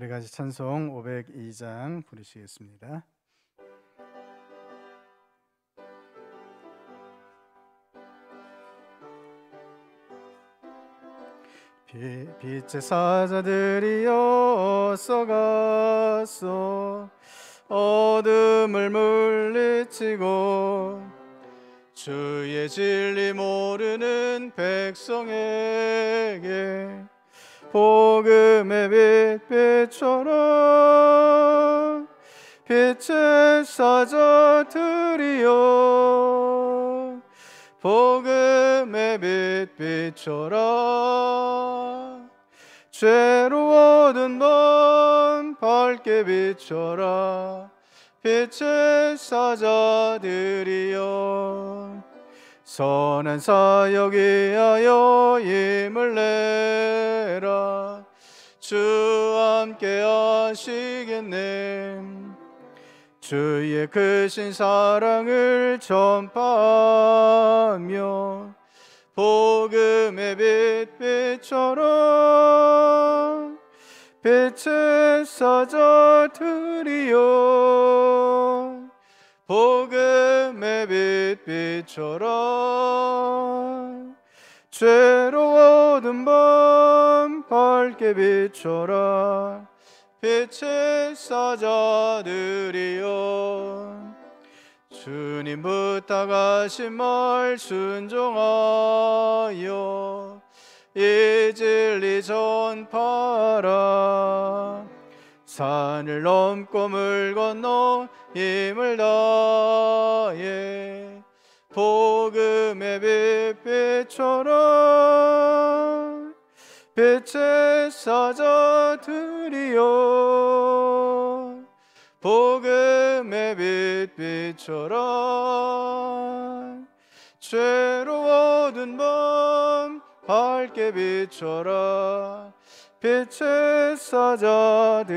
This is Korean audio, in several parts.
우리 같이 찬송 502장 부르시겠습니다. 빛의 사자들이여 쏘가소 어둠을 물리치고 주의 진리 모르는 백성에게 복음의 빛처럼 빛의 사자들이여 복음의 빛처럼 죄로워둔 밤 밝게 비춰라 빛의 사자들이여 선한 사역 위하여 힘을 내라 주 함께 하시겠네 주의 크신 사랑을 전파하며 복음의 빛처럼 빛의 사자들이여 복음의 빛처럼 죄로워둔 밤 밝게 비춰라 빛의 사자들이여 주님 부탁하신 말 순종하여 이 진리 전파하라 산을 넘고 물 건너 힘을 다해 복음의 빛처럼 빛의 사자들이여 복음의 빛처럼 죄로워둔 밤 밝게 비춰라 빛의 사자들이여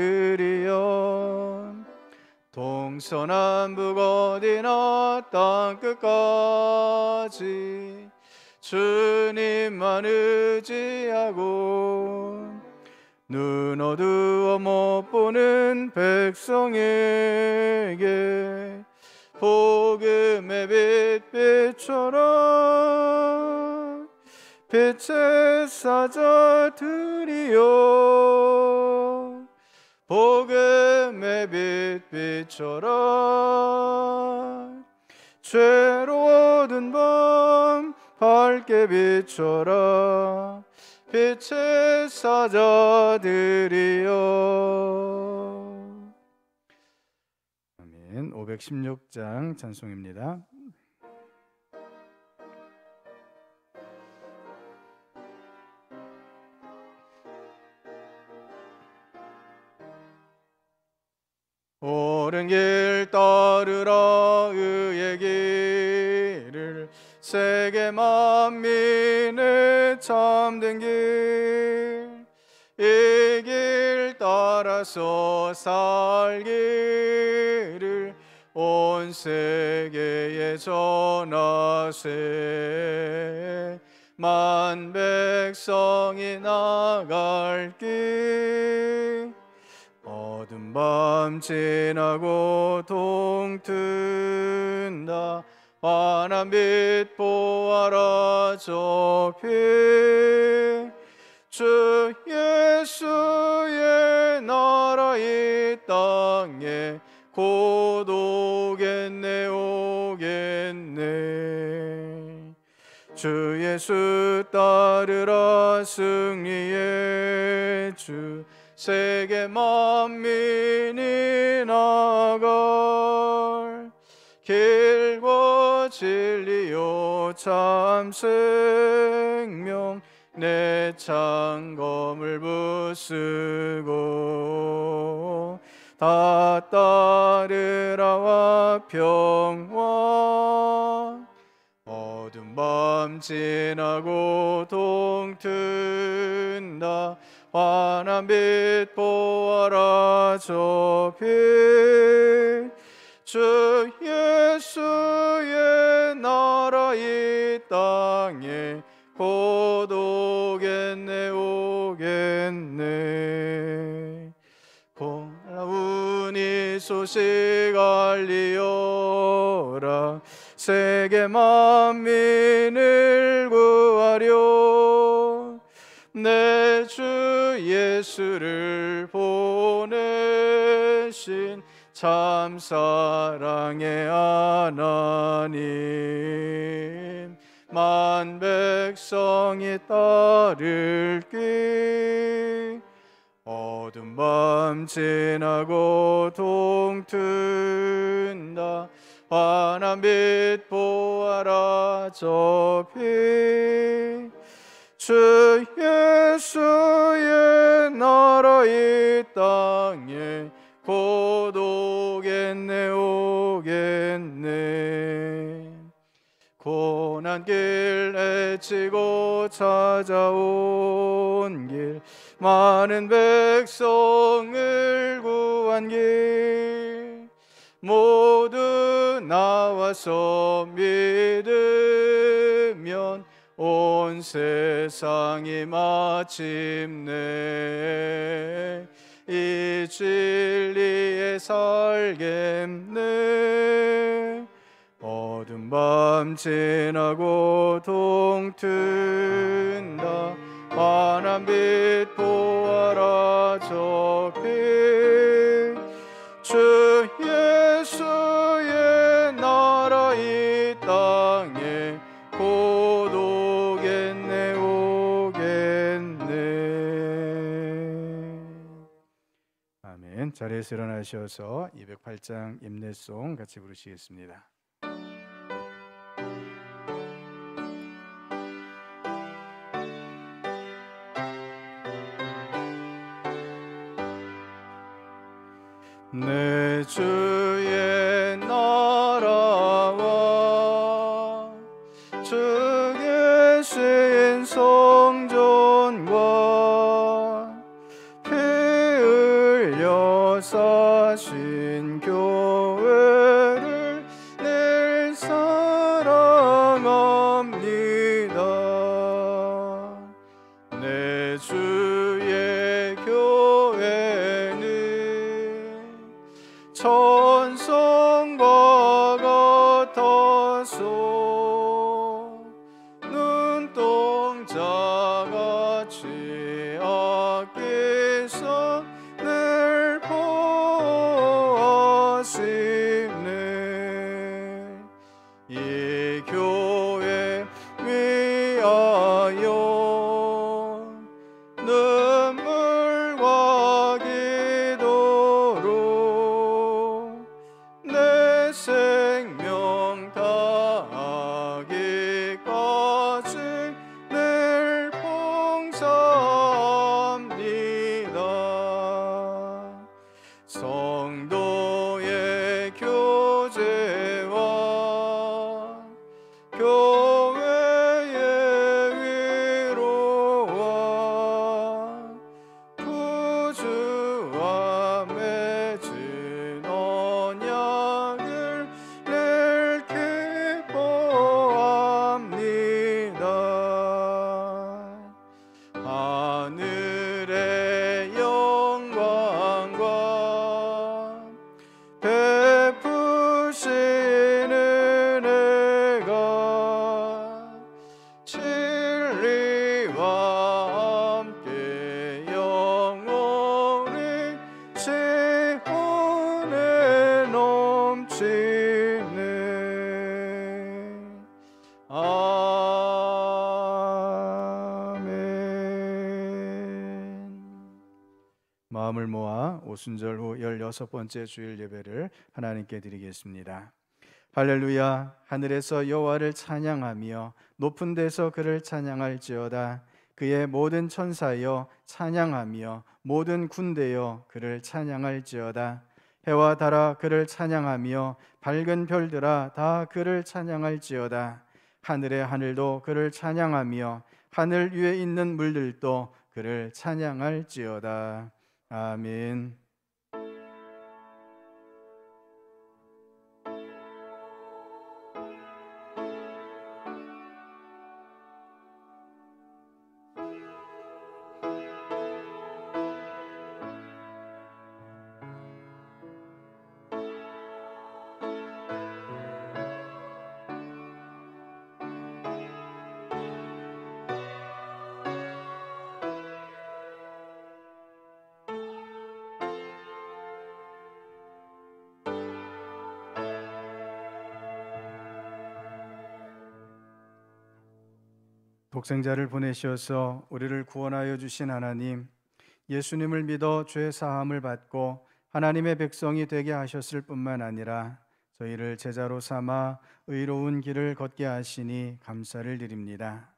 동서남북 어디나 땅끝까지 주님만 의지하고 눈 어두워 못 보는 백성에게 복음의 빛처럼 빛의 사자들이여 복음의 빛처럼 죄로워둔 밤 밝게 비춰라 빛의 사자들이여 아멘. 516장 찬송입니다. 옳은 길 따르라 의의 길을 세계 만민의 참된 길 이 길 따라서 살기를 온 세계에 전하세 만 백성이 나갈 길 어두운 밤 지나고 동튼다 환한 빛 보아라 저 빛 주 예수의 나라 이 땅에 곧 오겠네 오겠네 주 예수 따르라 승리의 주 세계 만민이 나갈 길과 진리요 참 생명 내 창검을 부수고 다 따르라와 평화 어두운 밤 지나고 동튼다 환한 빛 보아라 저 빛 주 예수의 나라 이 땅에 곧 오겠네 오겠네 소식 알리어라. 세계 만민을 구하려 내 주 예수를 보내신 참 사랑의 하나님, 만 백성이 따를기. 어둠 밤 지나고 동튼다. 환한 빛 보아라 저 빛. 주 예수의 나라 이 땅에 곧 오겠네 오겠네. 고난길 애치고 찾아온 길, 많은 백성을 구한 길, 모두 나와서 믿으면 온 세상이 마침내 이 진리에 살겠네. 어둠 밤 지나고 동튼다. 환한 빛 보아라 저 빛. 주 예수의 나라 이 땅에 곧 오겠네 오겠네. 아멘. 자리에서 일어나셔서 208장 임내송 같이 부르시겠습니다. 내 주의 나라와 주 계신 성전과 피 흘려 사신 교회를 늘 사랑합니다. 내 주의 교회는 천성과 같아서 눈동자같이 아끼사 늘 보아시네. 이 교회 위하여 눈물과 기도로 내 생명 다하기까지 늘 봉사합니다. 성도의 교제와 교회의 위로와 구주와 맺은 언약을 늘 기뻐합니다. 하늘의 영광과 베푸시는 은혜가 진리와 함께 영원히 지원에 넘치네. 아멘. 마음을 모아 오순절 후 16번째 주일 예배를 하나님께 드리겠습니다. 할렐루야. 하늘에서 여호와를 찬양하며 높은 데서 그를 찬양할지어다. 그의 모든 천사여 찬양하며 모든 군대여 그를 찬양할지어다. 해와 달아 그를 찬양하며 밝은 별들아 다 그를 찬양할지어다. 하늘의 하늘도 그를 찬양하며 하늘 위에 있는 물들도 그를 찬양할지어다. 아멘. 독생자를 보내셔서 우리를 구원하여 주신 하나님, 예수님을 믿어 죄 사함을 받고 하나님의 백성이 되게 하셨을 뿐만 아니라 저희를 제자로 삼아 의로운 길을 걷게 하시니 감사를 드립니다.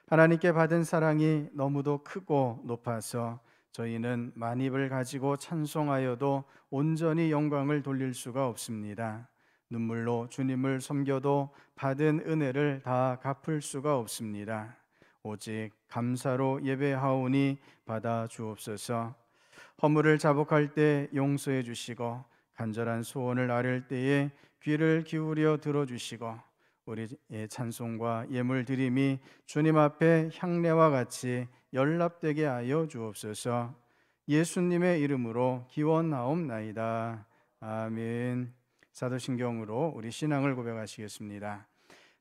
하나님께 받은 사랑이 너무도 크고 높아서 저희는 만입을 가지고 찬송하여도 온전히 영광을 돌릴 수가 없습니다. 눈물로 주님을 섬겨도 받은 은혜를 다 갚을 수가 없습니다. 오직 감사로 예배하오니 받아 주옵소서. 허물을 자복할 때 용서해 주시고 간절한 소원을 아뢰을 때에 귀를 기울여 들어주시고 우리의 찬송과 예물 드림이 주님 앞에 향례와 같이 연락되게 하여 주옵소서. 예수님의 이름으로 기원하옵나이다. 아멘. 사도신경으로 우리 신앙을 고백하시겠습니다.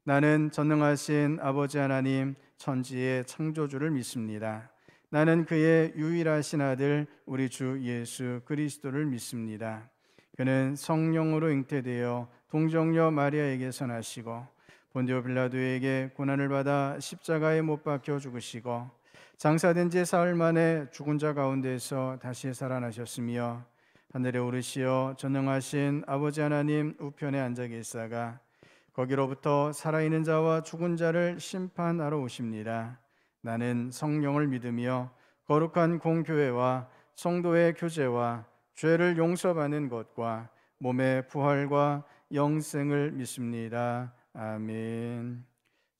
나는 전능하신 아버지 하나님 천지의 창조주를 믿습니다. 나는 그의 유일하신 아들 우리 주 예수 그리스도를 믿습니다. 그는 성령으로 잉태되어 동정녀 마리아에게서 나시고 본디오 빌라도에게 고난을 받아 십자가에 못 박혀 죽으시고 장사된 지 사흘 만에 죽은 자 가운데서 다시 살아나셨으며 하늘에 오르시어 전능하신 아버지 하나님 우편에 앉아 계시다가 거기로부터 살아있는 자와 죽은 자를 심판하러 오십니다. 나는 성령을 믿으며 거룩한 공교회와 성도의 교제와 죄를 용서받는 것과 몸의 부활과 영생을 믿습니다. 아멘.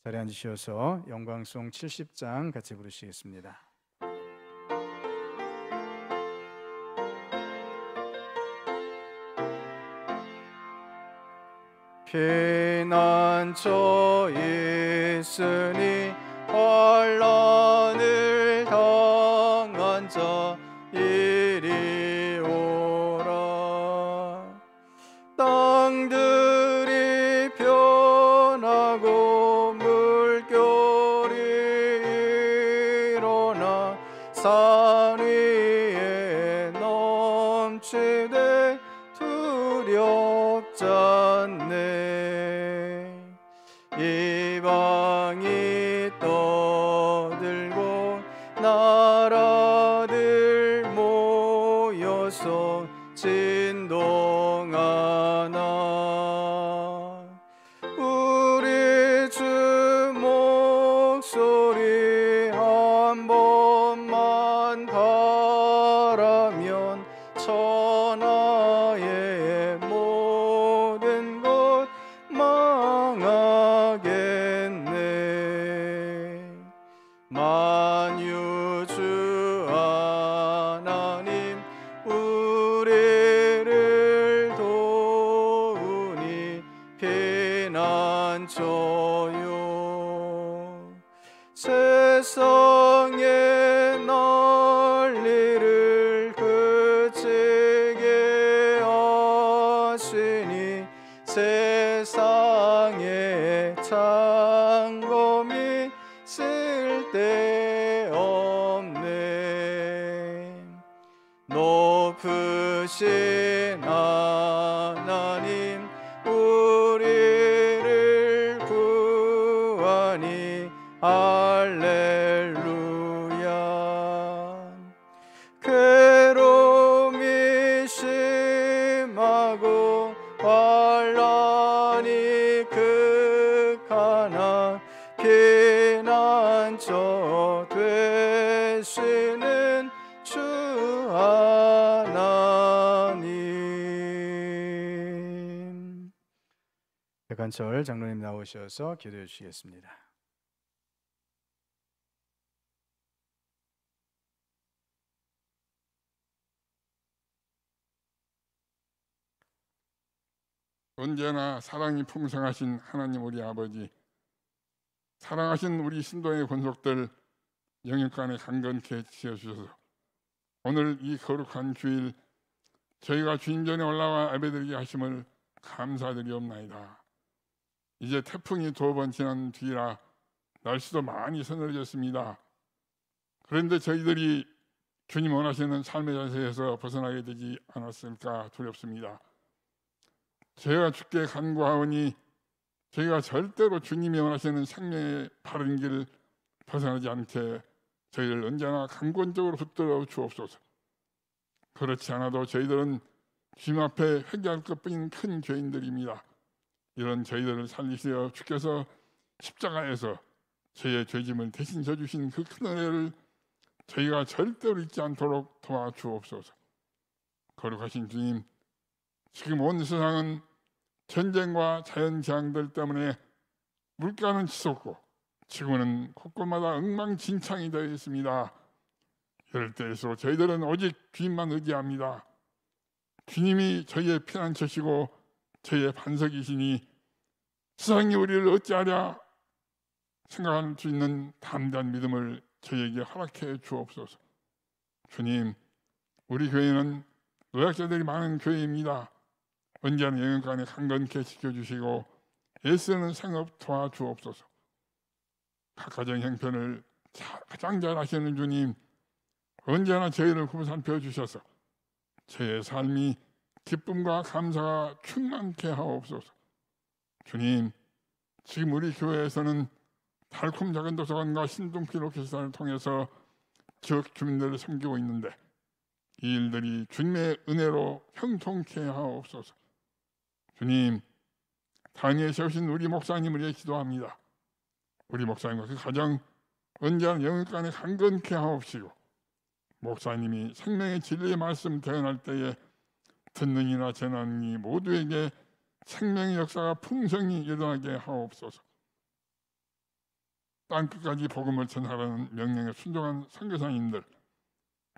자리에 앉으셔서 영광송 70장 같이 부르시겠습니다. 피난처 있으니 환난을 당한 자 이리 오라. 땅들이 변하고 물결이 일어나 산 위에 넘치되 두렵잖네. 이방이 떠들고 나라들 모여서 진동하나. 우리 주 목소리 한 번만 바라면 천하의 모든 것 망하겠네. 만유주 하나님 우리를 도우니 피난처요. 세상의 난리를 그치게 하시니 세상의 창검이 쓸데없네. 높으신 하나님 우리를 구하니 할렐루야. 괴로움이 심하고 환난이 극하나 피난처 되시는 주 하나님. 백한철 장로님 나오셔서 기도해 주시겠습니다. 언제나 사랑이 풍성하신 하나님 우리 아버지, 사랑하신 우리 신도의 권속들 영육간에 강건케 지어주셔서 오늘 이 거룩한 주일 저희가 주님 전에 올라와 예배드리게 하심을 감사드리옵나이다. 이제 태풍이 2번 지난 뒤라 날씨도 많이 서늘해졌습니다. 그런데 저희들이 주님 원하시는 삶의 자세에서 벗어나게 되지 않았을까 두렵습니다. 저희가 주께 간구하오니 저희가 절대로 주님이 원하시는 생명의 바른 길 벗어나지 않게 저희를 언제나 강권적으로 붙들어 주옵소서. 그렇지 않아도 저희들은 주님 앞에 회개할 것뿐인 큰 죄인들입니다. 이런 저희들을 살리시어 주께서 십자가에서 저희의 죄짐을 대신 져주신 그 큰 은혜를 저희가 절대로 잊지 않도록 도와주옵소서. 거룩하신 주님, 지금 온 세상은 전쟁과 자연재앙들 때문에 물가는 치솟고 지구는 곳곳마다 엉망진창이 되어 있습니다. 이럴 때일수록 저희들은 오직 주님만 의지합니다. 주님이 저희의 피난처시고 저희의 반석이시니 세상이 우리를 어찌하랴 생각할 수 있는 담대한 믿음을 저희에게 허락해 주옵소서. 주님, 우리 교회는 노약자들이 많은 교회입니다. 언제나 영역간에 강건케 지켜주시고 애쓰는 생업 도와주옵소서. 각 가정 형편을 가장 잘 아시는 주님, 언제나 저희를 구살펴 주셔서 저희의 삶이 기쁨과 감사가 충만케 하옵소서. 주님, 지금 우리 교회에서는 달콤 작은 도서관과 신동길 오케스트라를 통해서 지역 주민들을 섬기고 있는데 이 일들이 주님의 은혜로 형통케 하옵소서. 주님, 단위에 세우신 우리 목사님을 위해 기도합니다. 우리 목사님과 그 가정 언제나 영육간에 강건케 하옵시고 목사님이 생명의 진리의 말씀 대언할 때에 듣는 이나 전하는 이 모두에게 생명의 역사가 풍성히 일어나게 하옵소서. 땅끝까지 복음을 전하라는 명령에 순종한 선교사님들,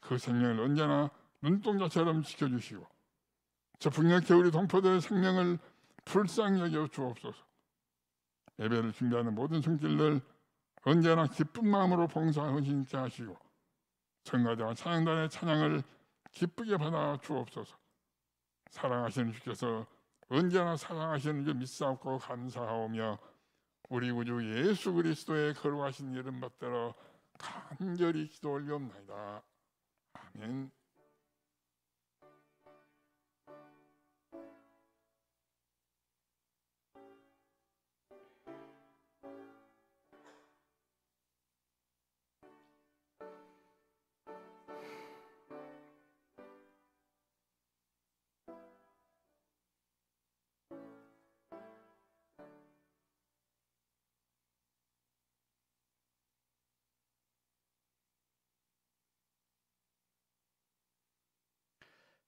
그 생명을 언제나 눈동자처럼 지켜주시고 저 북녘에 우리 동포들의 생명을 불쌍히 여겨 주옵소서. 예배를 준비하는 모든 손길들 언제나 기쁜 마음으로 봉사 헌신케 하시고 성가대와 찬양단의 찬양을 기쁘게 받아 주옵소서. 사랑하시는 주께서 언제나 사랑하시는 줄 믿사옵고 감사하오며 우리 구주 예수 그리스도의 거룩하신 이름 받들어 간절히 기도 올리옵나이다. 아멘.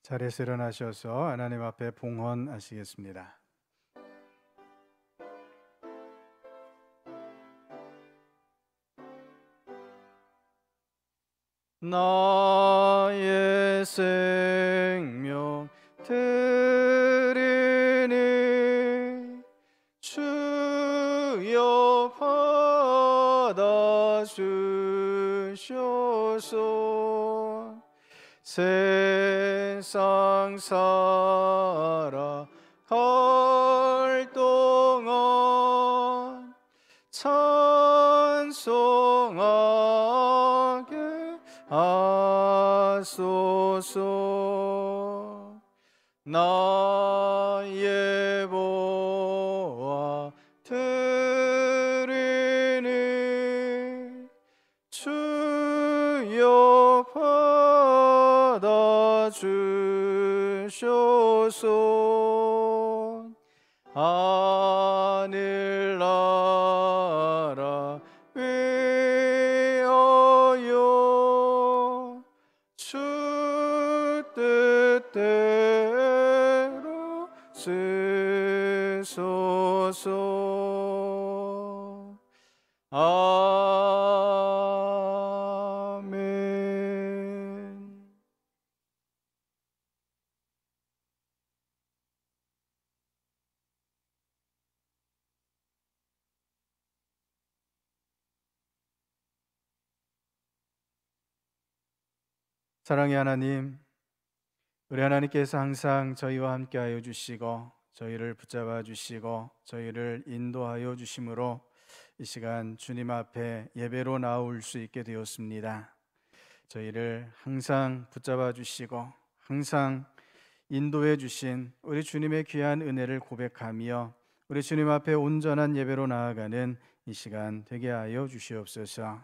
자리에서 일어나셔서 하나님 앞에 봉헌하시겠습니다. 나의 생명 드리니 주여 받아 주셔서 세상 살아갈 동안 찬송하게 하소서. 나의 보아 드리니 주여 받아 주셔서 하늘나라 위하여 주 뜻대로 쓰소서. 아멘. 사랑의 하나님, 우리 하나님께서 항상 저희와 함께하여 주시고 저희를 붙잡아 주시고 저희를 인도하여 주심으로 이 시간 주님 앞에 예배로 나올 수 있게 되었습니다. 저희를 항상 붙잡아 주시고 항상 인도해 주신 우리 주님의 귀한 은혜를 고백하며 우리 주님 앞에 온전한 예배로 나아가는 이 시간 되게 하여 주시옵소서.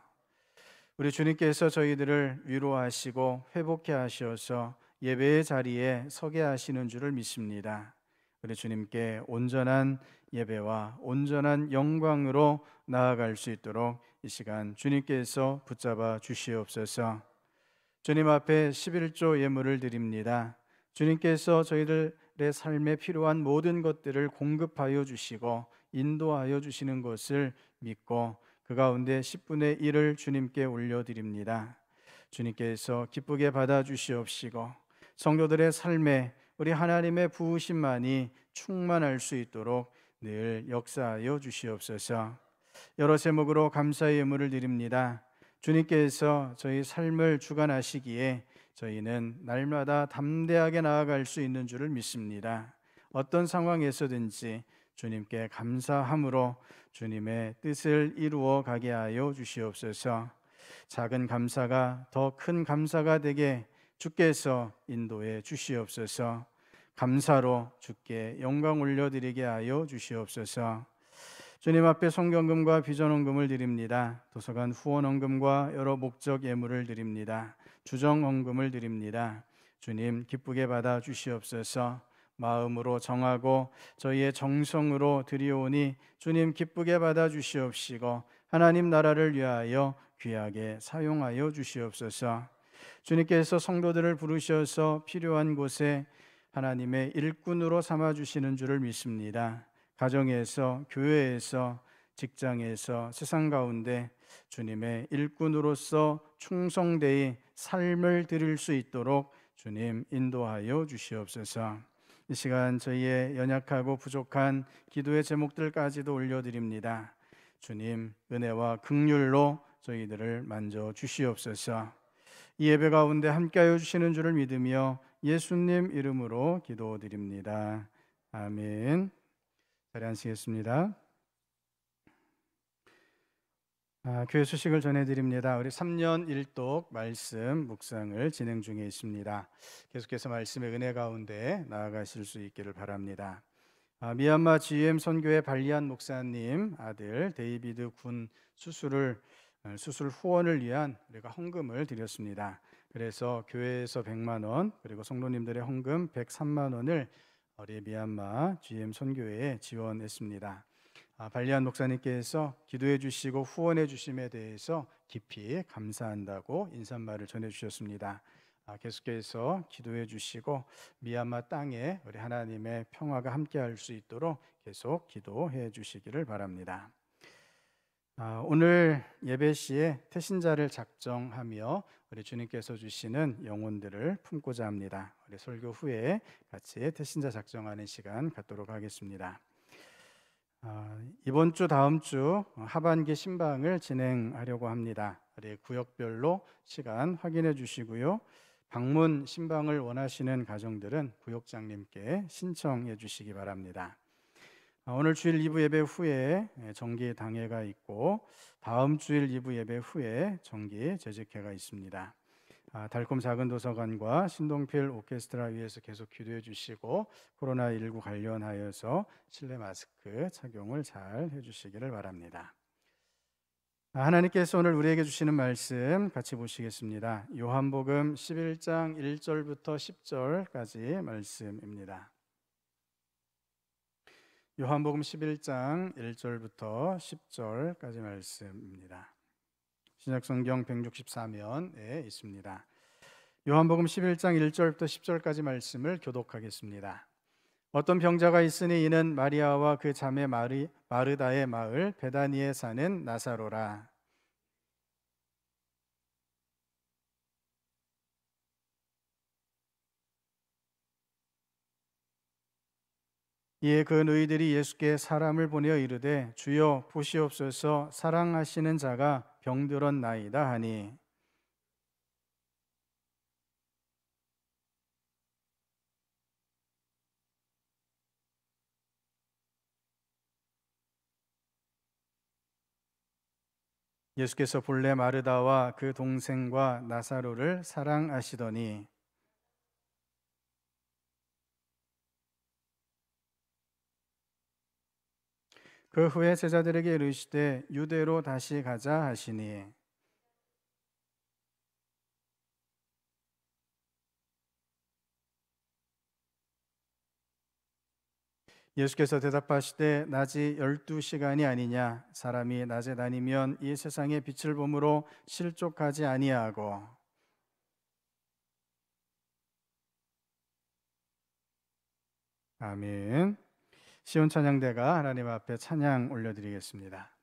우리 주님께서 저희들을 위로하시고 회복케 하셔서 예배의 자리에 서게 하시는 줄을 믿습니다. 우리 주님께 온전한 예배와 온전한 영광으로 나아갈 수 있도록 이 시간 주님께서 붙잡아 주시옵소서. 주님 앞에 11조 예물을 드립니다. 주님께서 저희들의 삶에 필요한 모든 것들을 공급하여 주시고 인도하여 주시는 것을 믿고 그 가운데 10분의 1을 주님께 올려드립니다. 주님께서 기쁘게 받아 주시옵시고 성도들의 삶에 우리 하나님의 부으심만이 충만할 수 있도록 늘 역사하여 주시옵소서. 여러 제목으로 감사의 예물을 드립니다. 주님께서 저희 삶을 주관하시기에 저희는 날마다 담대하게 나아갈 수 있는 줄을 믿습니다. 어떤 상황에서든지 주님께 감사함으로 주님의 뜻을 이루어 가게 하여 주시옵소서. 작은 감사가 더 큰 감사가 되게 주께서 인도해 주시옵소서. 감사로 주께 영광 올려드리게 하여 주시옵소서. 주님 앞에 성경금과 비전헌금을 드립니다. 도서관 후원헌금과 여러 목적 예물을 드립니다. 주정헌금을 드립니다. 주님 기쁘게 받아 주시옵소서. 마음으로 정하고 저희의 정성으로 드리오니 주님 기쁘게 받아 주시옵시고 하나님 나라를 위하여 귀하게 사용하여 주시옵소서. 주님께서 성도들을 부르셔서 필요한 곳에 하나님의 일꾼으로 삼아 주시는 줄을 믿습니다. 가정에서, 교회에서, 직장에서, 세상 가운데 주님의 일꾼으로서 충성되이 삶을 드릴 수 있도록 주님 인도하여 주시옵소서. 이 시간 저희의 연약하고 부족한 기도의 제목들까지도 올려드립니다. 주님 은혜와 긍휼로 저희들을 만져 주시옵소서. 이 예배 가운데 함께하여 주시는 줄을 믿으며 예수님 이름으로 기도드립니다. 아멘. 자리 앉으시겠습니다. 교회 소식을 전해드립니다. 우리 3년 1독 말씀 묵상을 진행 중에 있습니다. 계속해서 말씀의 은혜 가운데 나아가실 수 있기를 바랍니다. 미얀마 GM 선교회 발리안 목사님 아들 데이비드 군 수술 후원을 위한 우리가 헌금을 드렸습니다. 그래서 교회에서 100만 원 그리고 성도님들의 헌금 103만 원을 우리 미얀마 GM 선교회에 지원했습니다. 발리안 목사님께서 기도해 주시고 후원해 주심에 대해서 깊이 감사한다고 인사말을 전해 주셨습니다. 계속해서 기도해 주시고 미얀마 땅에 우리 하나님의 평화가 함께할 수 있도록 계속 기도해 주시기를 바랍니다. 오늘 예배 시에 태신자를 작정하며 우리 주님께서 주시는 영혼들을 품고자 합니다. 우리 설교 후에 같이 태신자 작정하는 시간 갖도록 하겠습니다. 이번 주 다음 주 하반기 신방을 진행하려고 합니다. 우리 구역별로 시간 확인해 주시고요. 방문 신방을 원하시는 가정들은 구역장님께 신청해 주시기 바랍니다. 오늘 주일 2부 예배 후에 정기 당회가 있고 다음 주일 2부 예배 후에 정기 재직회가 있습니다. 달콤 작은 도서관과 신동필 오케스트라 위에서 계속 기도해 주시고 코로나19 관련하여서 실내 마스크 착용을 잘 해주시기를 바랍니다. 하나님께서 오늘 우리에게 주시는 말씀 같이 보시겠습니다. 요한복음 11장 1절부터 10절까지 말씀입니다. 요한복음 11장 1절부터 10절까지 말씀입니다. 신약성경 164면에 있습니다. 요한복음 11장 1절부터 10절까지 말씀을 교독하겠습니다. 어떤 병자가 있으니 이는 마리아와 그 자매 마르다의 마을 베다니에 사는 나사로라. 이에 그 너희들이 예수께 사람을 보내어 이르되 주여 보시옵소서 사랑하시는 자가 병들었나이다 하니 예수께서 본래 마르다와 그 동생과 나사로를 사랑하시더니 그 후에 제자들에게 이르시되 유대로 다시 가자 하시니 예수께서 대답하시되 낮이 12시간이 아니냐 사람이 낮에 다니면 이 세상의 빛을 보므로 실족하지 아니하고. 아멘. 시온 찬양대가 하나님 앞에 찬양 올려드리겠습니다.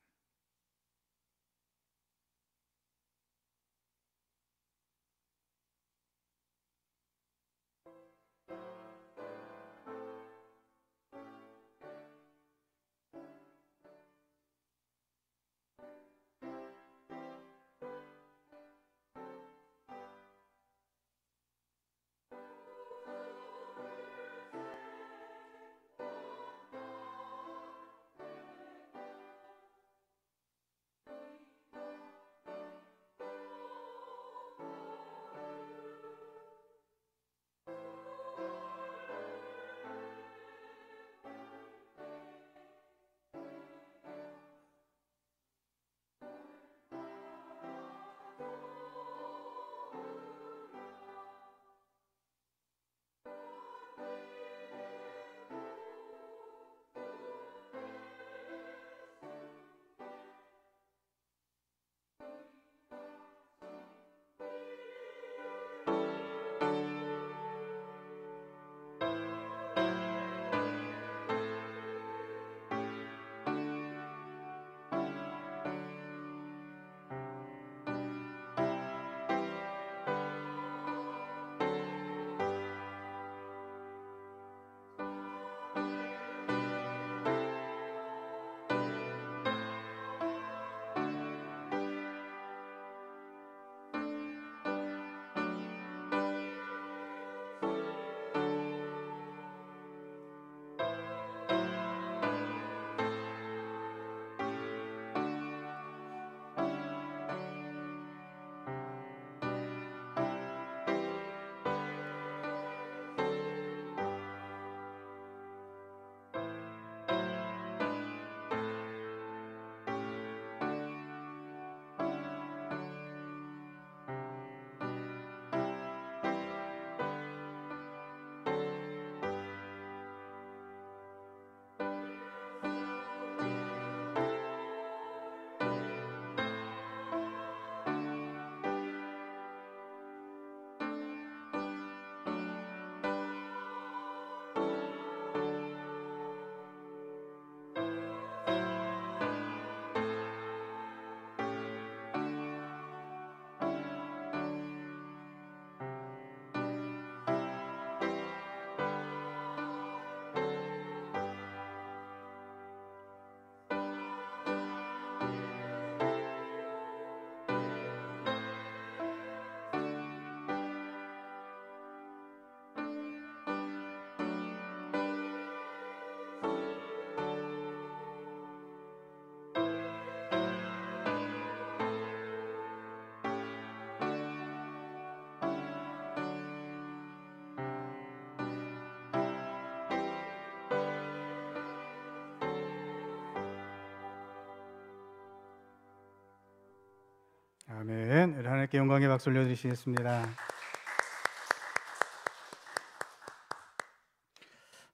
아멘. 우리 하나님께 영광의 박수 올려드리시겠습니다.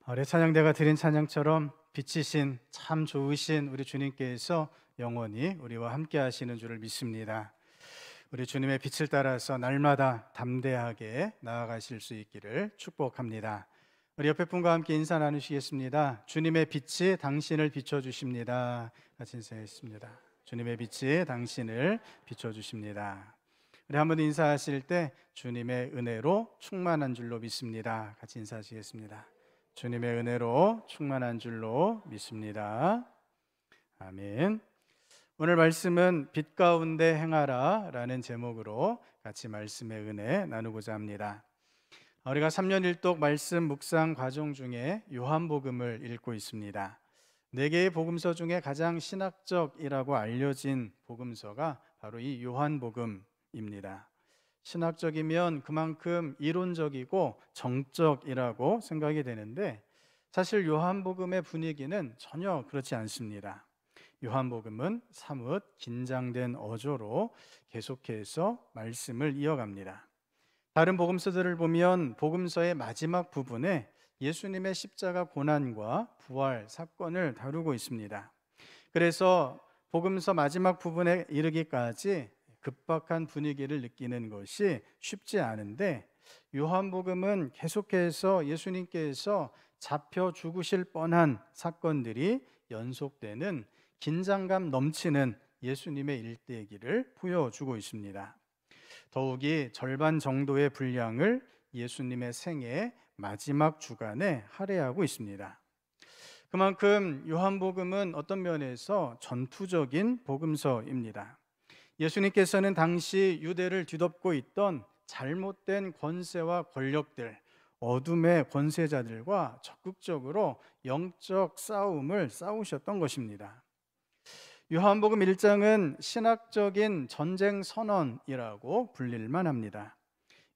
우리 찬양대가 드린 찬양처럼 빛이신 참 좋으신 우리 주님께서 영원히 우리와 함께 하시는 줄을 믿습니다. 우리 주님의 빛을 따라서 날마다 담대하게 나아가실 수 있기를 축복합니다. 우리 옆에 분과 함께 인사 나누시겠습니다. 주님의 빛이 당신을 비춰주십니다. 같이 인사했습니다. 주님의 빛이 당신을 비춰주십니다. 우리 한번 인사하실 때 주님의 은혜로 충만한 줄로 믿습니다. 같이 인사하시겠습니다. 주님의 은혜로 충만한 줄로 믿습니다. 아멘. 오늘 말씀은 빛 가운데 행하라 라는 제목으로 같이 말씀의 은혜 나누고자 합니다. 우리가 3년 1독 말씀 묵상 과정 중에 요한복음을 읽고 있습니다. 4개의 복음서 중에 가장 신학적이라고 알려진 복음서가 바로 이 요한복음입니다. 신학적이면 그만큼 이론적이고 정적이라고 생각이 되는데 사실 요한복음의 분위기는 전혀 그렇지 않습니다. 요한복음은 사뭇 긴장된 어조로 계속해서 말씀을 이어갑니다. 다른 복음서들을 보면 복음서의 마지막 부분에 예수님의 십자가 고난과 부활 사건을 다루고 있습니다. 그래서 복음서 마지막 부분에 이르기까지 급박한 분위기를 느끼는 것이 쉽지 않은데, 요한복음은 계속해서 예수님께서 잡혀 죽으실 뻔한 사건들이 연속되는 긴장감 넘치는 예수님의 일대기를 보여주고 있습니다. 더욱이 절반 정도의 분량을 예수님의 생애 마지막 주간에 할애하고 있습니다. 그만큼 요한복음은 어떤 면에서 전투적인 복음서입니다. 예수님께서는 당시 유대를 뒤덮고 있던 잘못된 권세와 권력들, 어둠의 권세자들과 적극적으로 영적 싸움을 싸우셨던 것입니다. 요한복음 1장은 신학적인 전쟁 선언이라고 불릴만 합니다.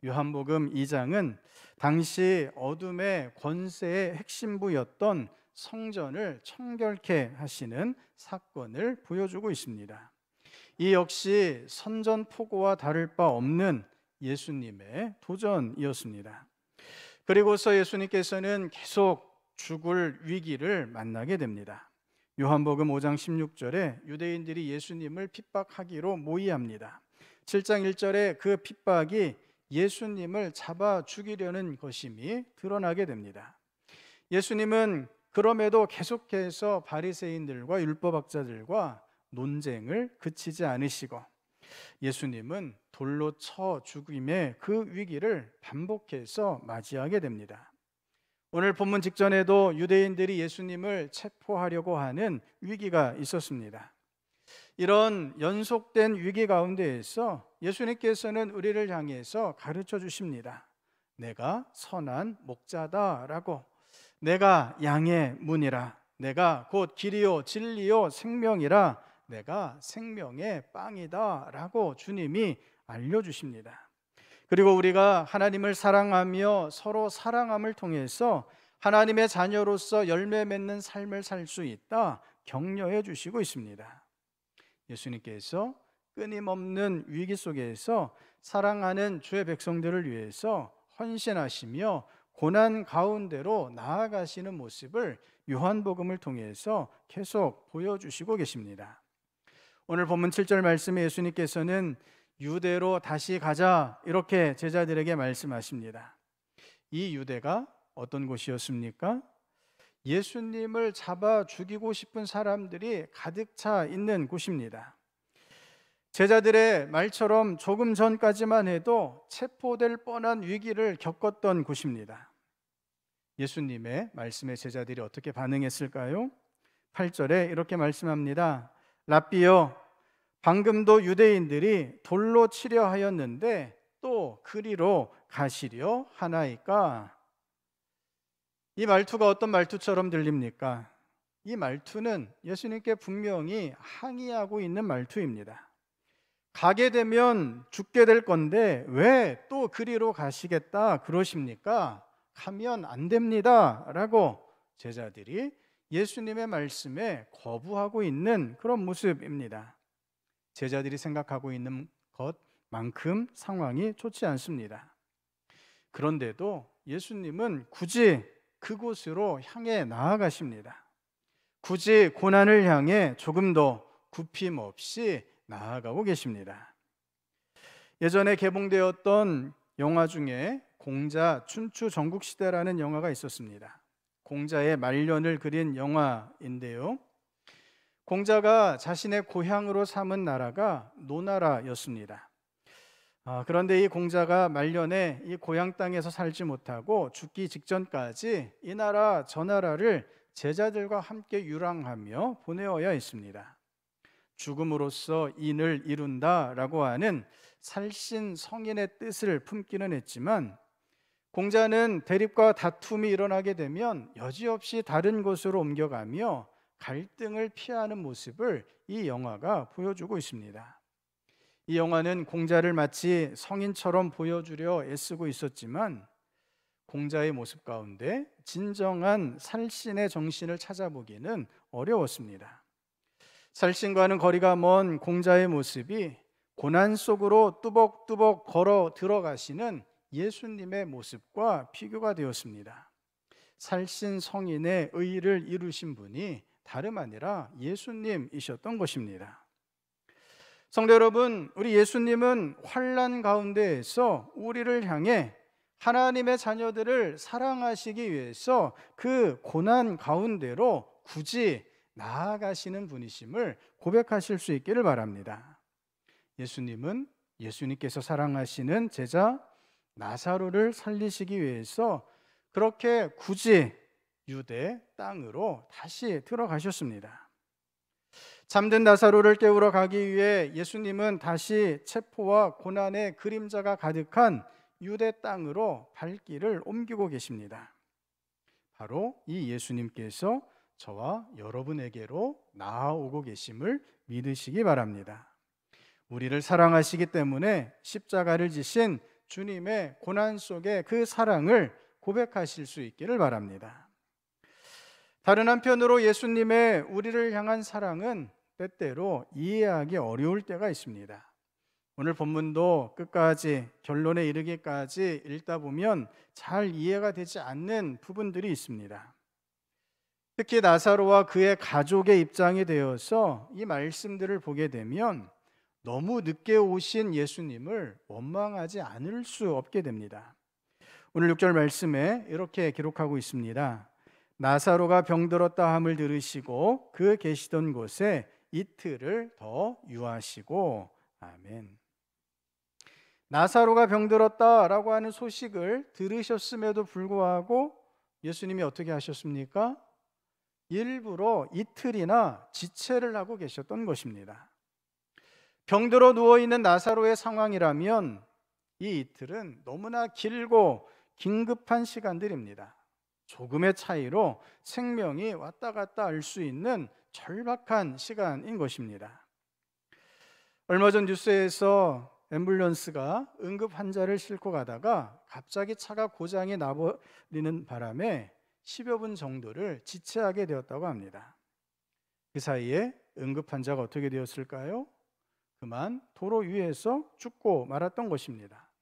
요한복음 2장은 당시 어둠의 권세의 핵심부였던 성전을 청결케 하시는 사건을 보여주고 있습니다. 이 역시 선전포고와 다를 바 없는 예수님의 도전이었습니다. 그리고서 예수님께서는 계속 죽을 위기를 만나게 됩니다. 요한복음 5장 16절에 유대인들이 예수님을 핍박하기로 모의합니다. 7장 1절에 그 핍박이 예수님을 잡아 죽이려는 것임이 드러나게 됩니다. 예수님은 그럼에도 계속해서 바리새인들과 율법학자들과 논쟁을 그치지 않으시고, 예수님은 돌로 쳐 죽임의 그 위기를 반복해서 맞이하게 됩니다. 오늘 본문 직전에도 유대인들이 예수님을 체포하려고 하는 위기가 있었습니다. 이런 연속된 위기 가운데에서 예수님께서는 우리를 향해서 가르쳐 주십니다. 내가 선한 목자다라고, 내가 양의 문이라, 내가 곧 길이요 진리요 생명이라, 내가 생명의 빵이다라고 주님이 알려주십니다. 그리고 우리가 하나님을 사랑하며 서로 사랑함을 통해서 하나님의 자녀로서 열매 맺는 삶을 살 수 있다 격려해 주시고 있습니다. 예수님께서 끊임없는 위기 속에서 사랑하는 주의 백성들을 위해서 헌신하시며 고난 가운데로 나아가시는 모습을 요한복음을 통해서 계속 보여주시고 계십니다. 오늘 본문 7절 말씀에 예수님께서는 유대로 다시 가자 이렇게 제자들에게 말씀하십니다. 이 유대가 어떤 곳이었습니까? 예수님을 잡아 죽이고 싶은 사람들이 가득 차 있는 곳입니다. 제자들의 말처럼 조금 전까지만 해도 체포될 뻔한 위기를 겪었던 곳입니다. 예수님의 말씀에 제자들이 어떻게 반응했을까요? 8절에 이렇게 말씀합니다. 랍비여, 방금도 유대인들이 돌로 치려 하였는데 또 그리로 가시려 하나이까? 이 말투가 어떤 말투처럼 들립니까? 이 말투는 예수님께 분명히 항의하고 있는 말투입니다. 가게 되면 죽게 될 건데 왜 또 그리로 가시겠다 그러십니까? 가면 안 됩니다 라고 제자들이 예수님의 말씀에 거부하고 있는 그런 모습입니다. 제자들이 생각하고 있는 것만큼 상황이 좋지 않습니다. 그런데도 예수님은 굳이 그곳으로 향해 나아가십니다. 굳이 고난을 향해 조금 더 굽힘 없이 나아가고 계십니다. 예전에 개봉되었던 영화 중에 공자 춘추 전국시대라는 영화가 있었습니다. 공자의 말년을 그린 영화인데요, 공자가 자신의 고향으로 삼은 나라가 노나라였습니다. 그런데 이 공자가 말년에 이 고향 땅에서 살지 못하고 죽기 직전까지 이 나라 저 나라를 제자들과 함께 유랑하며 보내어야 했습니다. 죽음으로써 인을 이룬다라고 하는 살신 성인의 뜻을 품기는 했지만, 공자는 대립과 다툼이 일어나게 되면 여지없이 다른 곳으로 옮겨가며 갈등을 피하는 모습을 이 영화가 보여주고 있습니다. 이 영화는 공자를 마치 성인처럼 보여주려 애쓰고 있었지만, 공자의 모습 가운데 진정한 살신의 정신을 찾아보기는 어려웠습니다. 살신과는 거리가 먼 공자의 모습이 고난 속으로 뚜벅뚜벅 걸어 들어가시는 예수님의 모습과 비교가 되었습니다. 살신 성인의 의를 이루신 분이 다름 아니라 예수님이셨던 것입니다. 성도 여러분, 우리 예수님은 환난 가운데에서 우리를 향해 하나님의 자녀들을 사랑하시기 위해서 그 고난 가운데로 굳이 나아가시는 분이심을 고백하실 수 있기를 바랍니다. 예수님은 예수님께서 사랑하시는 제자 나사로를 살리시기 위해서 그렇게 굳이 유대 땅으로 다시 들어가셨습니다. 잠든 나사로를 깨우러 가기 위해 예수님은 다시 체포와 고난의 그림자가 가득한 유대 땅으로 발길을 옮기고 계십니다. 바로 이 예수님께서 저와 여러분에게로 나아오고 계심을 믿으시기 바랍니다. 우리를 사랑하시기 때문에 십자가를 지신 주님의 고난 속에 그 사랑을 고백하실 수 있기를 바랍니다. 다른 한편으로 예수님의 우리를 향한 사랑은 때때로 이해하기 어려울 때가 있습니다. 오늘 본문도 끝까지 결론에 이르기까지 읽다 보면 잘 이해가 되지 않는 부분들이 있습니다. 특히 나사로와 그의 가족의 입장이 되어서 이 말씀들을 보게 되면 너무 늦게 오신 예수님을 원망하지 않을 수 없게 됩니다. 오늘 6절 말씀에 이렇게 기록하고 있습니다. 나사로가 병들었다 함을 들으시고 그 계시던 곳에 이틀을 더 유하시고. 아멘. 나사로가 병들었다라고 하는 소식을 들으셨음에도 불구하고 예수님이 어떻게 하셨습니까? 일부러 이틀이나 지체를 하고 계셨던 것입니다. 병들어 누워있는 나사로의 상황이라면 이 이틀은 너무나 길고 긴급한 시간들입니다. 조금의 차이로 생명이 왔다 갔다 할 수 있는 절박한 시간인 것입니다. 얼마 전 뉴스에서 앰뷸런스가 응급 환자를 싣고 가다가 갑자기 차가 고장이 나버리는 바람에 10여 분 정도를 지체하게 되었다고 합니다. 그 사이에 응급 환자가 어떻게 되었을까요? 그만 도로 위에서 죽고 말았던 것입니다.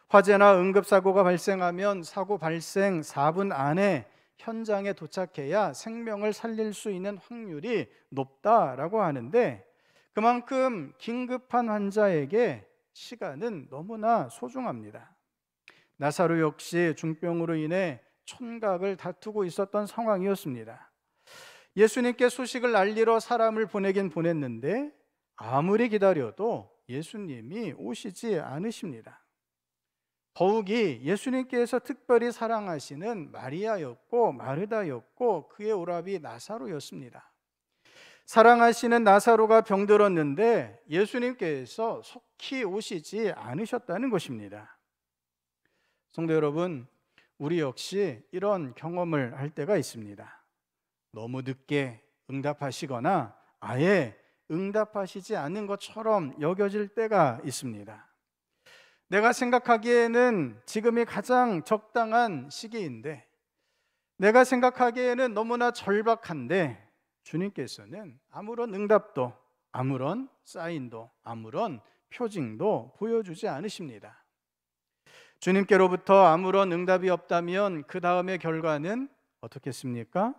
화재나 응급사고가 발생하면 사고 발생 4분 안에 현장에 도착해야 생명을 살릴 수 있는 확률이 높다라고 하는데, 그만큼 긴급한 환자에게 시간은 너무나 소중합니다. 나사로 역시 중병으로 인해 촌각을 다투고 있었던 상황이었습니다. 예수님께 소식을 알리러 사람을 보내긴 보냈는데 아무리 기다려도 예수님이 오시지 않으십니다. 더욱이 예수님께서 특별히 사랑하시는 마리아였고 마르다였고 그의 오라비 나사로였습니다. 사랑하시는 나사로가 병들었는데 예수님께서 속히 오시지 않으셨다는 것입니다. 성도 여러분, 우리 역시 이런 경험을 할 때가 있습니다. 너무 늦게 응답하시거나 아예 응답하시지 않는 것처럼 여겨질 때가 있습니다. 내가 생각하기에는 지금이 가장 적당한 시기인데, 내가 생각하기에는 너무나 절박한데 주님께서는 아무런 응답도, 아무런 사인도, 아무런 표징도 보여주지 않으십니다. 주님께로부터 아무런 응답이 없다면 그 다음의 결과는 어떻겠습니까?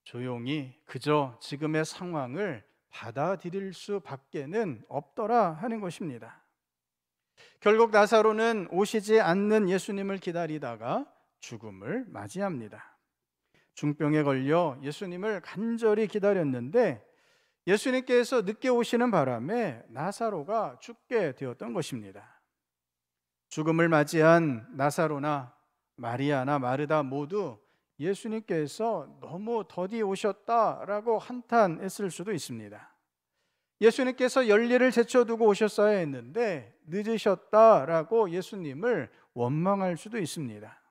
조용히 그저 지금의 상황을 받아들일 수밖에는 없더라 하는 것입니다. 결국 나사로는 오시지 않는 예수님을 기다리다가 죽음을 맞이합니다. 중병에 걸려 예수님을 간절히 기다렸는데 예수님께서 늦게 오시는 바람에 나사로가 죽게 되었던 것입니다. 죽음을 맞이한 나사로나 마리아나 마르다 모두 예수님께서 너무 더디 오셨다라고 한탄했을 수도 있습니다. 예수님께서 열일을 제쳐두고 오셨어야 했는데 늦으셨다라고 예수님을 원망할 수도 있습니다.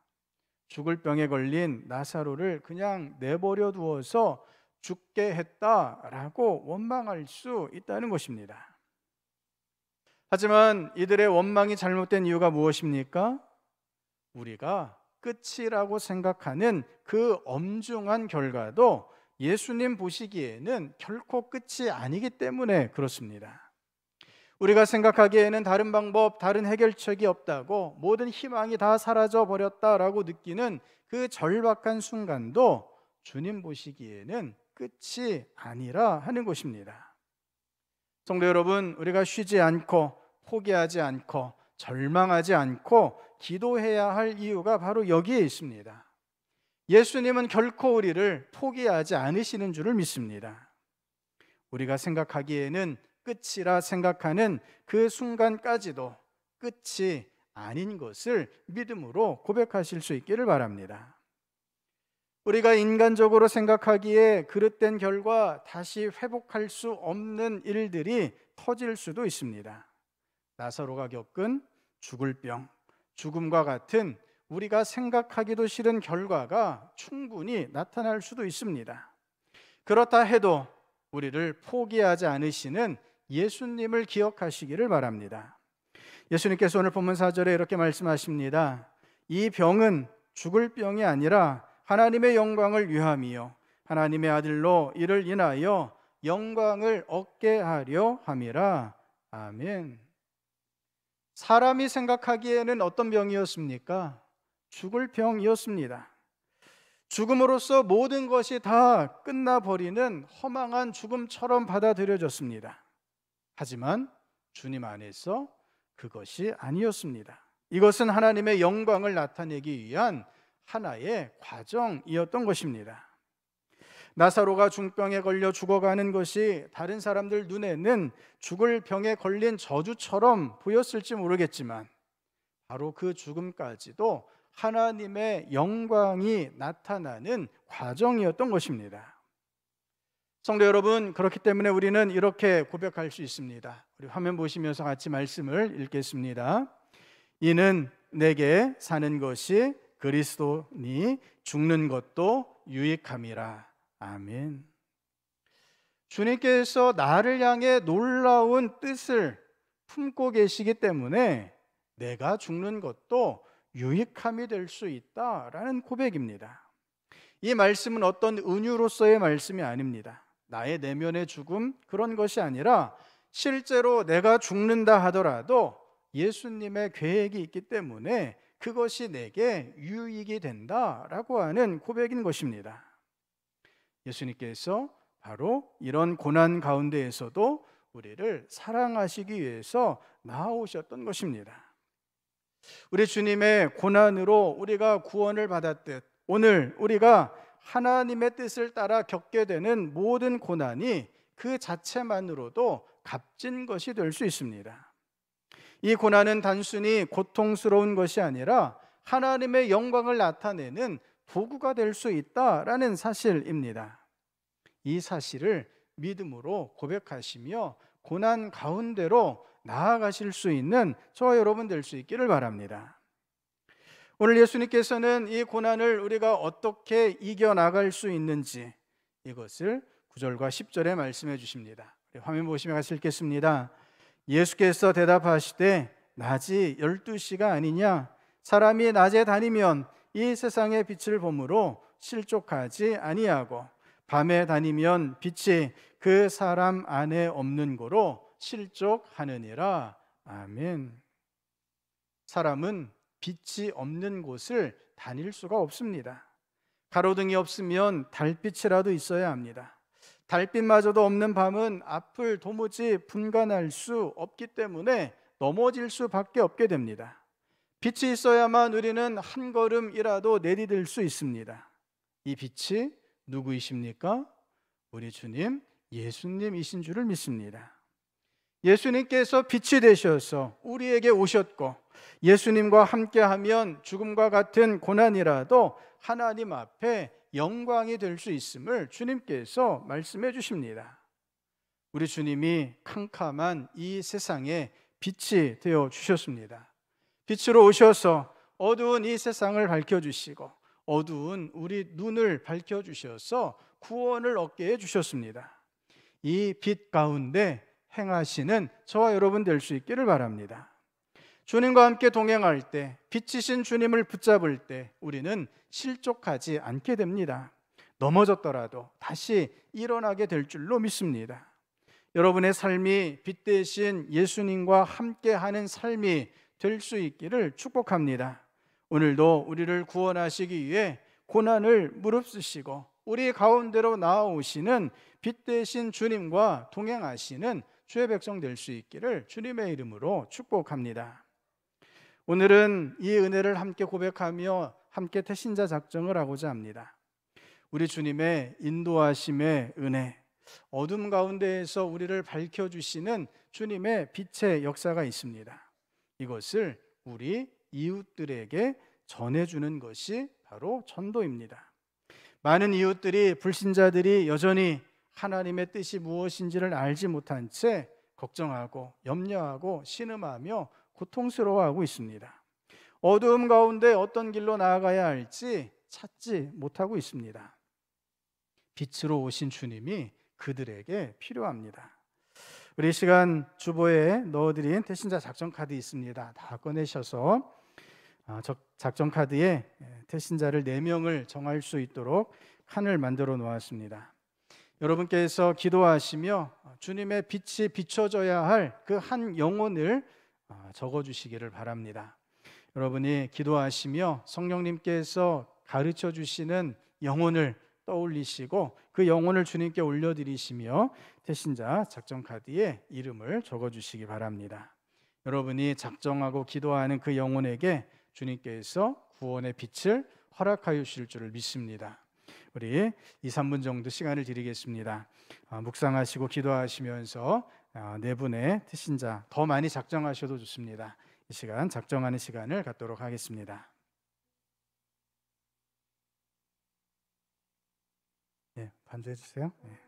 죽을 병에 걸린 나사로를 그냥 내버려 두어서 죽게 했다라고 원망할 수 있다는 것입니다. 하지만 이들의 원망이 잘못된 이유가 무엇입니까? 우리가 끝이라고 생각하는 그 엄중한 결과도 예수님 보시기에는 결코 끝이 아니기 때문에 그렇습니다. 우리가 생각하기에는 다른 방법, 다른 해결책이 없다고, 모든 희망이 다 사라져 버렸다라고 느끼는 그 절박한 순간도 주님 보시기에는 끝이 아니라 하는 것입니다. 성도 여러분, 우리가 쉬지 않고 포기하지 않고 절망하지 않고 기도해야 할 이유가 바로 여기에 있습니다. 예수님은 결코 우리를 포기하지 않으시는 줄을 믿습니다. 우리가 생각하기에는 끝이라 생각하는 그 순간까지도 끝이 아닌 것을 믿음으로 고백하실 수 있기를 바랍니다. 우리가 인간적으로 생각하기에 그릇된 결과 다시 회복할 수 없는 일들이 터질 수도 있습니다. 나사로가 겪은 죽을 병, 죽음과 같은 우리가 생각하기도 싫은 결과가 충분히 나타날 수도 있습니다. 그렇다 해도 우리를 포기하지 않으시는 예수님을 기억하시기를 바랍니다. 예수님께서 오늘 본문 4절에 이렇게 말씀하십니다. 이 병은 죽을 병이 아니라 하나님의 영광을 위함이요 하나님의 아들로 이를 인하여 영광을 얻게 하려 함이라. 아멘. 사람이 생각하기에는 어떤 병이었습니까? 죽을 병이었습니다. 죽음으로써 모든 것이 다 끝나버리는 허망한 죽음처럼 받아들여졌습니다. 하지만 주님 안에서 그것이 아니었습니다. 이것은 하나님의 영광을 나타내기 위한 하나의 과정이었던 것입니다. 나사로가 중병에 걸려 죽어가는 것이 다른 사람들 눈에는 죽을 병에 걸린 저주처럼 보였을지 모르겠지만 바로 그 죽음까지도 하나님의 영광이 나타나는 과정이었던 것입니다. 성도 여러분, 그렇기 때문에 우리는 이렇게 고백할 수 있습니다. 우리 화면 보시면서 같이 말씀을 읽겠습니다. 이는 내게 사는 것이 그리스도니 죽는 것도 유익함이라. 아멘. 주님께서 나를 향해 놀라운 뜻을 품고 계시기 때문에 내가 죽는 것도 유익함이 될 수 있다라는 고백입니다. 이 말씀은 어떤 은유로서의 말씀이 아닙니다. 나의 내면의 죽음 그런 것이 아니라 실제로 내가 죽는다 하더라도 예수님의 계획이 있기 때문에 그것이 내게 유익이 된다라고 하는 고백인 것입니다. 예수님께서 바로 이런 고난 가운데에서도 우리를 사랑하시기 위해서 나아오셨던 것입니다. 우리 주님의 고난으로 우리가 구원을 받았듯 오늘 우리가 하나님의 뜻을 따라 겪게 되는 모든 고난이 그 자체만으로도 값진 것이 될 수 있습니다. 이 고난은 단순히 고통스러운 것이 아니라 하나님의 영광을 나타내는 도구가 될 수 있다라는 사실입니다. 이 사실을 믿음으로 고백하시며 고난 가운데로 나아가실 수 있는 저와 여러분 될 수 있기를 바랍니다. 오늘 예수님께서는 이 고난을 우리가 어떻게 이겨나갈 수 있는지 이것을 9절과 10절에 말씀해 주십니다. 화면 보시면 같이 읽겠습니다. 예수께서 대답하시되 낮이 12시가 아니냐? 사람이 낮에 다니면 이 세상의 빛을 보므로 실족하지 아니하고 밤에 다니면 빛이 그 사람 안에 없는 고로 실족하느니라. 아멘. 사람은 빛이 없는 곳을 다닐 수가 없습니다. 가로등이 없으면 달빛이라도 있어야 합니다. 달빛마저도 없는 밤은 앞을 도무지 분간할 수 없기 때문에 넘어질 수밖에 없게 됩니다. 빛이 있어야만 우리는 한 걸음이라도 내디딜 수 있습니다. 이 빛이 누구이십니까? 우리 주님 예수님이신 줄을 믿습니다. 예수님께서 빛이 되셔서 우리에게 오셨고 예수님과 함께하면 죽음과 같은 고난이라도 하나님 앞에 영광이 될 수 있음을 주님께서 말씀해 주십니다. 우리 주님이 캄캄한 이 세상에 빛이 되어 주셨습니다. 빛으로 오셔서 어두운 이 세상을 밝혀주시고 어두운 우리 눈을 밝혀주셔서 구원을 얻게 해주셨습니다. 이 빛 가운데 행하시는 저와 여러분 될 수 있기를 바랍니다. 주님과 함께 동행할 때, 빛이신 주님을 붙잡을 때 우리는 실족하지 않게 됩니다. 넘어졌더라도 다시 일어나게 될 줄로 믿습니다. 여러분의 삶이 빛 대신 예수님과 함께하는 삶이 될 수 있기를 축복합니다. 오늘도 우리를 구원하시기 위해 고난을 무릅쓰시고 우리 가운데로 나아오시는 빛 되신 주님과 동행하시는 주의 백성 될 수 있기를 주님의 이름으로 축복합니다. 오늘은 이 은혜를 함께 고백하며 함께 태신자 작정을 하고자 합니다. 우리 주님의 인도하심의 은혜, 어둠 가운데에서 우리를 밝혀주시는 주님의 빛의 역사가 있습니다. 이것을 우리 이웃들에게 전해주는 것이 바로 전도입니다. 많은 이웃들이, 불신자들이 여전히 하나님의 뜻이 무엇인지를 알지 못한 채 걱정하고 염려하고 신음하며 고통스러워하고 있습니다. 어두움 가운데 어떤 길로 나아가야 할지 찾지 못하고 있습니다. 빛으로 오신 주님이 그들에게 필요합니다. 우리 시간 주보에 넣어드린 태신자 작전 카드 있습니다. 다 꺼내셔서 작전 카드에 태신자를 4명을 정할 수 있도록 칸을 만들어 놓았습니다. 여러분께서 기도하시며 주님의 빛이 비춰져야 할 그 한 영혼을 적어주시기를 바랍니다. 여러분이 기도하시며 성령님께서 가르쳐 주시는 영혼을 떠올리시고 그 영혼을 주님께 올려드리시며 태신자 작전 카드에 이름을 적어주시기 바랍니다. 여러분이 작정하고 기도하는 그 영혼에게 주님께서 구원의 빛을 허락하여 주실 줄을 믿습니다. 우리 2, 3분 정도 시간을 드리겠습니다. 묵상하시고 기도하시면서 4분의 태신자, 더 많이 작정하셔도 좋습니다. 이 시간 작정하는 시간을 갖도록 하겠습니다. 네, 반주해 주세요. 네.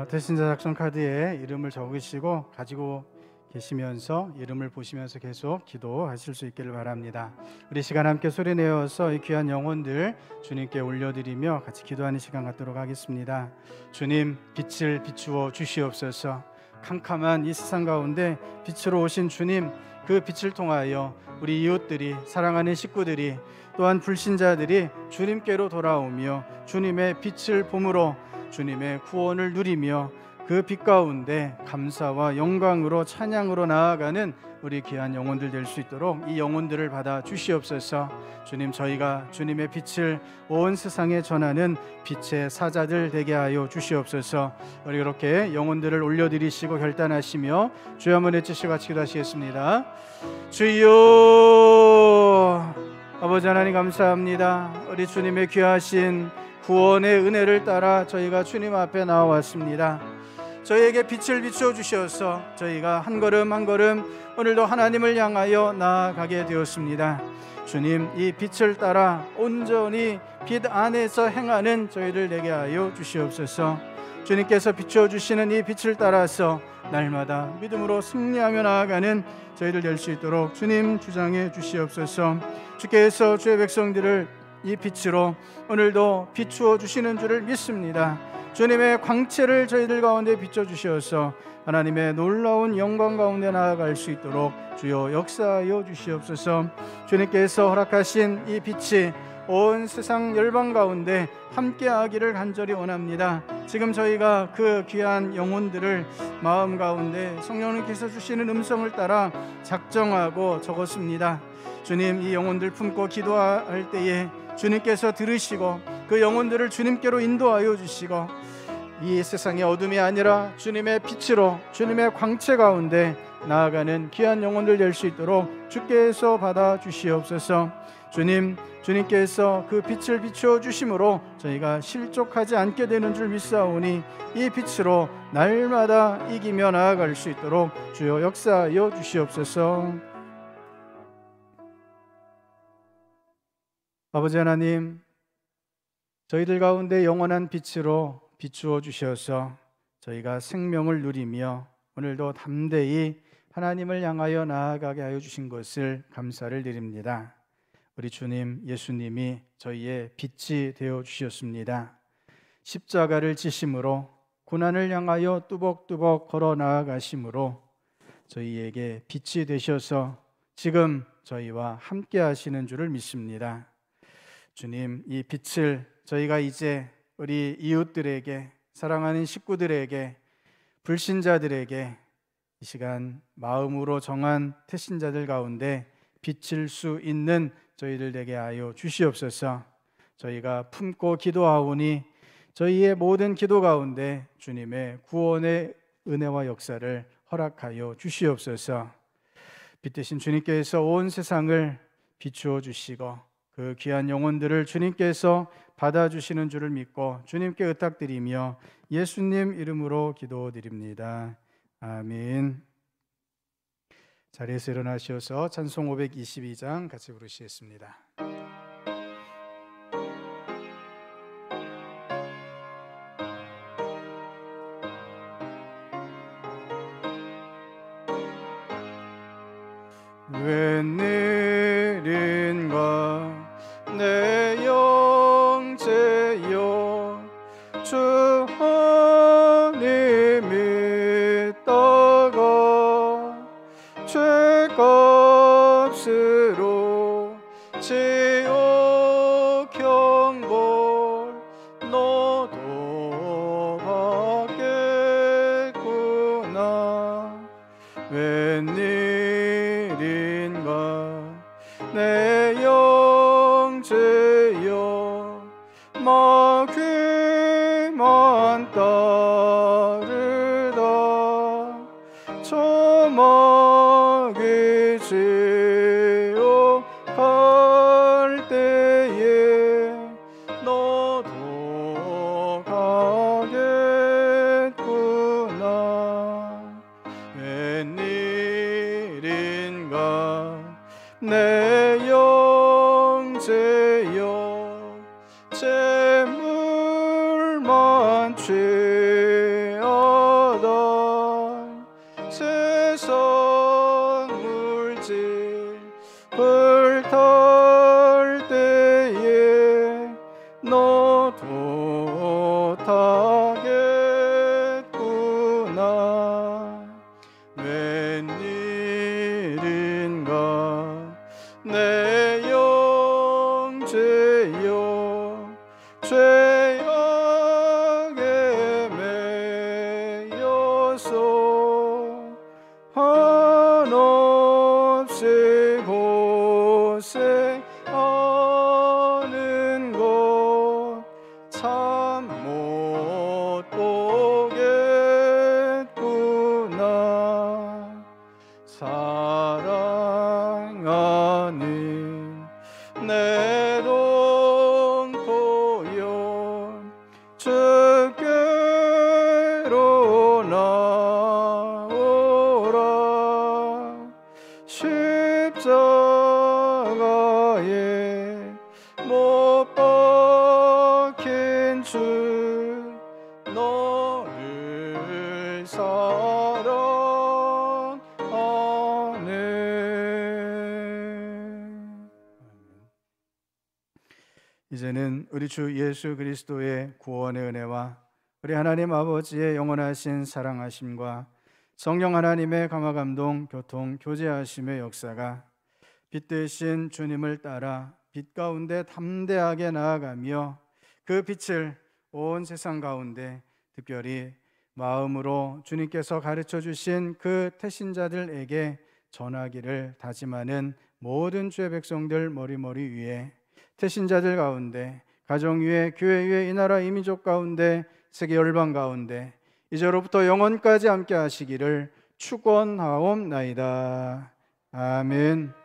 태신자 작전 카드에 이름을 적으시고 가지고 계시면서 이름을 보시면서 계속 기도하실 수 있기를 바랍니다. 우리 시간 함께 소리내어서 이 귀한 영혼들 주님께 올려드리며 같이 기도하는 시간 갖도록 하겠습니다. 주님, 빛을 비추어 주시옵소서. 캄캄한 이 세상 가운데 빛으로 오신 주님, 그 빛을 통하여 우리 이웃들이, 사랑하는 식구들이, 또한 불신자들이 주님께로 돌아오며 주님의 빛을 봄으로 주님의 구원을 누리며 그 빛 가운데 감사와 영광으로 찬양으로 나아가는 우리 귀한 영혼들 될 수 있도록 이 영혼들을 받아 주시옵소서. 주님, 저희가 주님의 빛을 온 세상에 전하는 빛의 사자들 되게 하여 주시옵소서. 우리 이렇게 영혼들을 올려드리시고 결단하시며 주여 한번 외치시고 같이 기도하시겠습니다. 주여, 아버지 하나님 감사합니다. 우리 주님의 귀하신 구원의 은혜를 따라 저희가 주님 앞에 나와왔습니다. 저희에게 빛을 비추어 주셔서 저희가 한 걸음 한 걸음 오늘도 하나님을 향하여 나아가게 되었습니다. 주님, 이 빛을 따라 온전히 빛 안에서 행하는 저희를 되게 하여 주시옵소서. 주님께서 비춰주시는 이 빛을 따라서 날마다 믿음으로 승리하며 나아가는 저희들 될 수 있도록 주님 주장해 주시옵소서. 주께서 주의 백성들을 이 빛으로 오늘도 비추어 주시는 줄을 믿습니다. 주님의 광채를 저희들 가운데 비춰주셔서 하나님의 놀라운 영광 가운데 나아갈 수 있도록 주여 역사하여 주시옵소서. 주님께서 허락하신 이 빛이 온 세상 열방 가운데 함께하기를 간절히 원합니다. 지금 저희가 그 귀한 영혼들을 마음 가운데 성령님께서 주시는 음성을 따라 작정하고 적었습니다. 주님, 이 영혼들 품고 기도할 때에 주님께서 들으시고 그 영혼들을 주님께로 인도하여 주시고 이 세상의 어둠이 아니라 주님의 빛으로 주님의 광채 가운데 나아가는 귀한 영혼들 될 수 있도록 주께서 받아 주시옵소서. 주님께서 그 빛을 비추어 주심으로 저희가 실족하지 않게 되는 줄 믿사오니 이 빛으로 날마다 이기며 나아갈 수 있도록 주여 역사하여 주시옵소서. 아버지 하나님, 저희들 가운데 영원한 빛으로 비추어 주셔서 저희가 생명을 누리며 오늘도 담대히 하나님을 향하여 나아가게 하여 주신 것을 감사를 드립니다. 우리 주님 예수님이 저희의 빛이 되어 주셨습니다. 십자가를 지심으로 고난을 향하여 뚜벅뚜벅 걸어 나아가심으로 저희에게 빛이 되셔서 지금 저희와 함께 하시는 줄을 믿습니다. 주님, 이 빛을 저희가 이제 우리 이웃들에게, 사랑하는 식구들에게, 불신자들에게 이 시간 마음으로 정한 태신자들 가운데 비칠 수 있는 저희들 되게 하여 주시옵소서. 저희가 품고 기도하오니 저희의 모든 기도 가운데 주님의 구원의 은혜와 역사를 허락하여 주시옵소서. 빛 대신 주님께서 온 세상을 비추어 주시고 그 귀한 영혼들을 주님께서 받아주시는 줄을 믿고 주님께 의탁드리며 예수님 이름으로 기도드립니다. 아멘. 자리에서 일어나셔서 찬송 522장 같이 부르시겠습니다. 웬일인가 내 영제여 주 하나님이 떠가 죄값으로 지옥 형벌 너도 받겠구나. 웬일인가 내 영제여 마귀만 따르다 저 마귀 지옥 갈 때에 너도 가겠구나. 웬일인가 내 영제여 재물만 취하다 세상 물질 불탈 때에 너도 타겠구나. 웬일인가 내 영제여 죄악에 매여서 한없이 고생하는 것 참 못 보겠구나. 사랑하는 내 동포여 주께로 나오라. 십자가에 못 박힌 주 너 이제는 우리 주 예수 그리스도의 구원의 은혜와 우리 하나님 아버지의 영원하신 사랑하심과 성령 하나님의 감화 감동 교통 교제하심의 역사가 빛 대신 주님을 따라 빛 가운데 담대하게 나아가며 그 빛을 온 세상 가운데 특별히 마음으로 주님께서 가르쳐 주신 그 태신자들에게 전하기를 다짐하는 모든 주의 백성들 머리머리 위에, 태신자들 가운데, 가정 위에, 교회 위에, 이 나라 이민족 가운데, 세계 열방 가운데 이제로부터 영원까지 함께 하시기를 축원하옵나이다. 아멘.